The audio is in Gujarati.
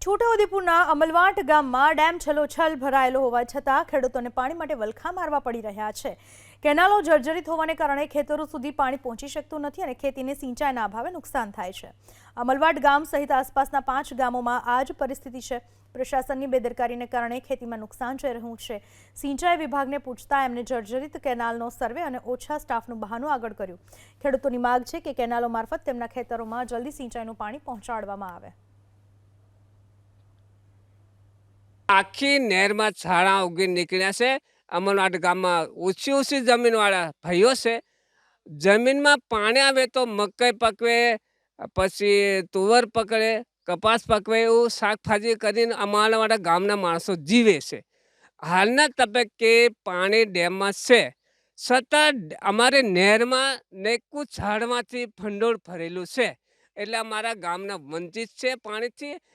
છોટાઉદેપુરના અમલવાટ ગામમાં ડેમ છલોછલ ભરાયેલો હોવા છતાં ખેડૂતોને પાણી માટે વલખા મારવા પડી રહ્યા છે। કેનાલો જર્જરિત હોવાને કારણે ખેતરો સુધી પાણી પહોંચી શકતું નથી અને ખેતીને સિંચાઈના અભાવે નુકસાન થાય છે। અમલવાટ ગામ સહિત આસપાસના 5 ગામોમાં આ જ પરિસ્થિતિ છે। પ્રશાસનની બેદરકારીને કારણે ખેતીમાં નુકસાન જઈ રહ્યું છે। સિંચાઈ વિભાગને પૂછતા એમને જર્જરિત કેનાલનો સર્વે અને ઓછા સ્ટાફનું બહાનું આગળ કર્યું। ખેડૂતોની માંગ છે કે કેનાલો મારફત તેમના ખેતરોમાં જલ્દી સિંચાઈનું પાણી પહોંચાડવામાં આવે। આખી નહેરમાં છાણા ઉગી નીકળ્યા છે। અમલવાટ ગામમાં ઊંચી ઊંચી જમીનવાળા ભાઈઓ છે। જમીનમાં પાણી આવે તો મકાઈ પકવે, પછી તુવર પકડે, કપાસ પકવે, એવું શાકભાજી કરીને અમારાવાળા ગામના માણસો જીવે છે। હાલના તબક્કે પાણી ડેમમાં છે, છતાં અમારે નહેરમાં નેકું ઝાડમાંથી ભંડોળ ભરેલું છે, એટલે અમારા ગામના વંચિત છે પાણીથી।